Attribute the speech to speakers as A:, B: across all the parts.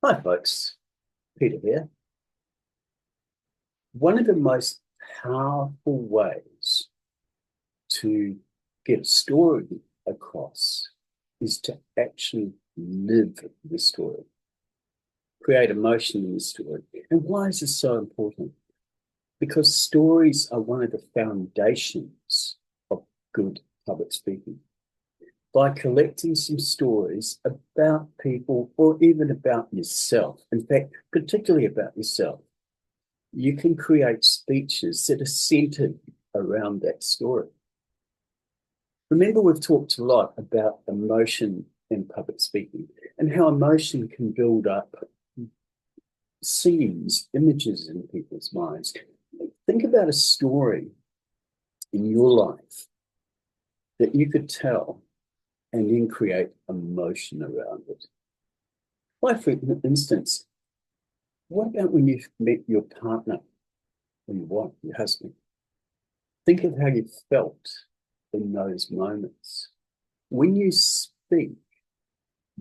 A: Hi, folks. Peter here. One of the most powerful ways to get a story across is to actually live the story, create emotion in the story. And why is this so important? Because stories are one of the foundations of good public speaking. By collecting some stories about people or even about yourself, in fact, particularly about yourself, you can create speeches that are centered around that story. Remember, we've talked a lot about emotion in public speaking and how emotion can build up scenes, images in people's minds. Think about a story in your life that you could tell and then create emotion around it. Like, for instance, what about when you met your partner or your wife, your husband? Think of how you felt in those moments. When you speak,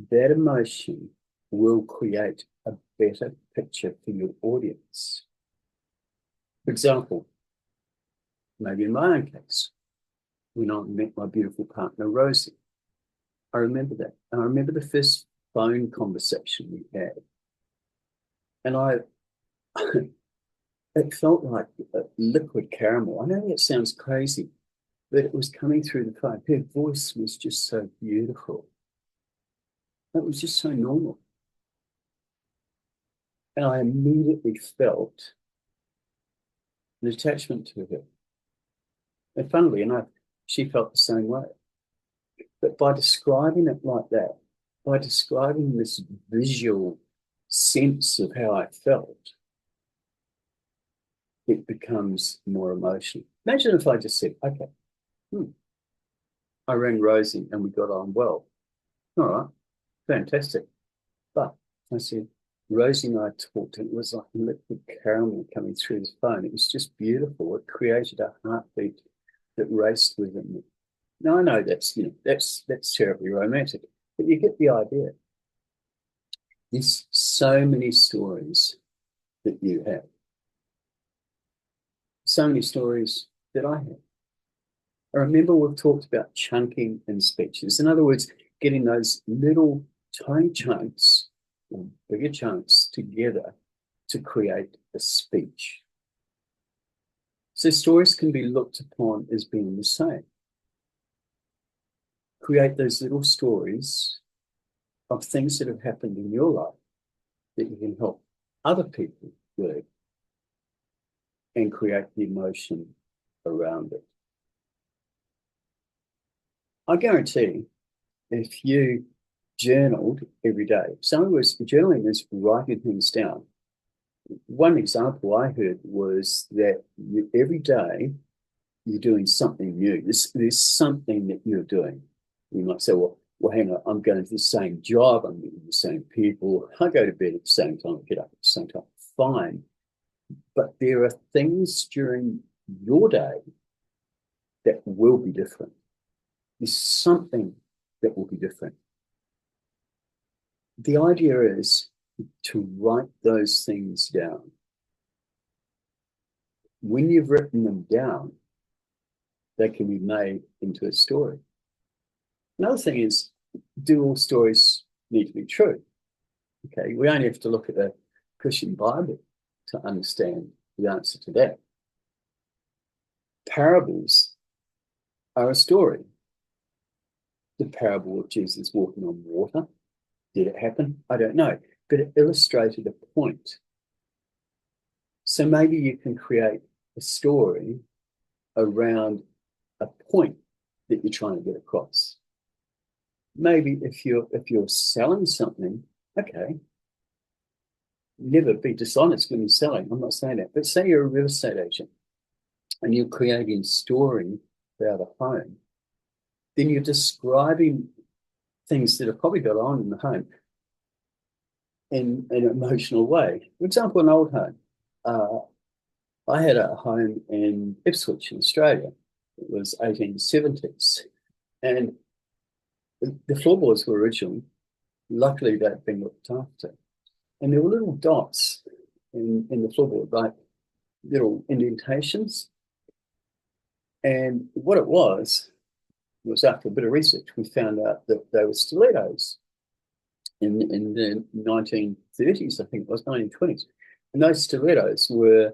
A: that emotion will create a better picture for your audience. For example, maybe in my own case, when I met my beautiful partner, Rosie, I remember that. And I remember the first phone conversation we had. And it felt like a liquid caramel. I know that sounds crazy, but it was coming through the phone. Her voice was just so beautiful. It was just so normal. And I immediately felt an attachment to her. And funnily enough, she felt the same way. But by describing it like that, by describing this visual sense of how I felt, it becomes more emotional. Imagine if I just said, okay, I rang Rosie and we got on well. All right, fantastic. But I said, Rosie and I talked, and it was like liquid caramel coming through the phone. It was just beautiful. It created a heartbeat that raced within me. Now I know that's terribly romantic, but you get the idea. There's so many stories that you have, so many stories that I have. I remember we've talked about chunking in speeches. In other words, getting those little tiny chunks or bigger chunks together to create a speech. So stories can be looked upon as being the same. Create those little stories of things that have happened in your life that you can help other people with and create the emotion around it. I guarantee if you journaled every day, so in other words, journaling is writing things down. One example I heard was that every day you're doing something new. There's something that you're doing. You might say, well, hang on, I'm going to the same job, I'm meeting the same people, I go to bed at the same time, get up at the same time. Fine. But there are things during your day that will be different. There's something that will be different. The idea is to write those things down. When you've written them down, they can be made into a story. Another thing is, do all stories need to be true? Okay, we only have to look at the Christian Bible to understand the answer to that. Parables are a story. The parable of Jesus walking on water, did it happen? I don't know, but it illustrated a point. So maybe you can create a story around a point that you're trying to get across. Maybe if you're selling something, okay, never be dishonest when you're selling. I'm not saying that, but say you're a real estate agent and you're creating a story about a home, then you're describing things that have probably got on in the home in an emotional way. For example, an old home. Uh, I had a home in Ipswich in Australia. It was 1870s. And the floorboards were original. Luckily, they'd been looked after. and there were little dots in the floorboard, like little indentations. And what it was after a bit of research, we found out that they were stilettos in the 1930s, I think it was 1920s. And those stilettos were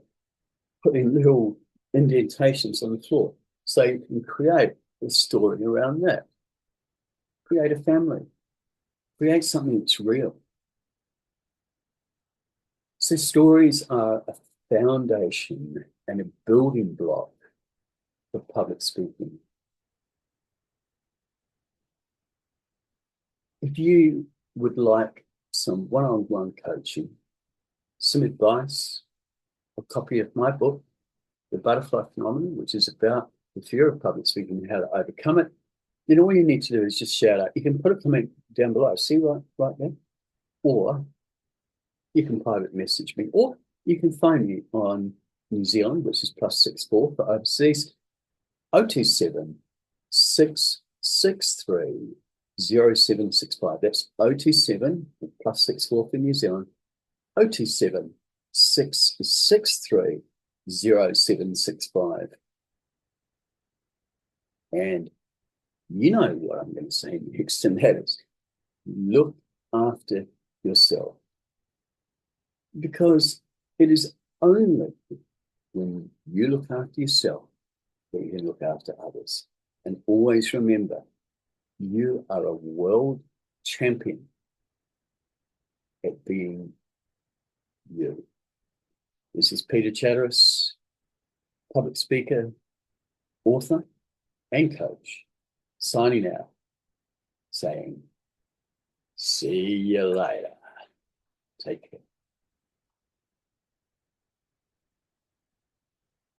A: put in little indentations on the floor. So you can create a story around that, create a family, create something that's real. So stories are a foundation and a building block for public speaking. If you would like some one-on-one coaching, some advice, a copy of my book, The Butterfly Phenomenon, which is about the fear of public speaking and how to overcome it, then all you need to do is just shout out. You can put a comment down below, see right there, or you can private message me, or you can phone me on New Zealand, which is +64 for overseas, 027 663 0765. That's 027 +64 for New Zealand, 027 663 0765. And you know what I'm going to say next, and that is look after yourself. Because it is only when you look after yourself that you can look after others. And always remember, you are a world champion at being you. This is Peter Chatteris, public speaker, author, and coach, signing out, saying, see you later. Take care.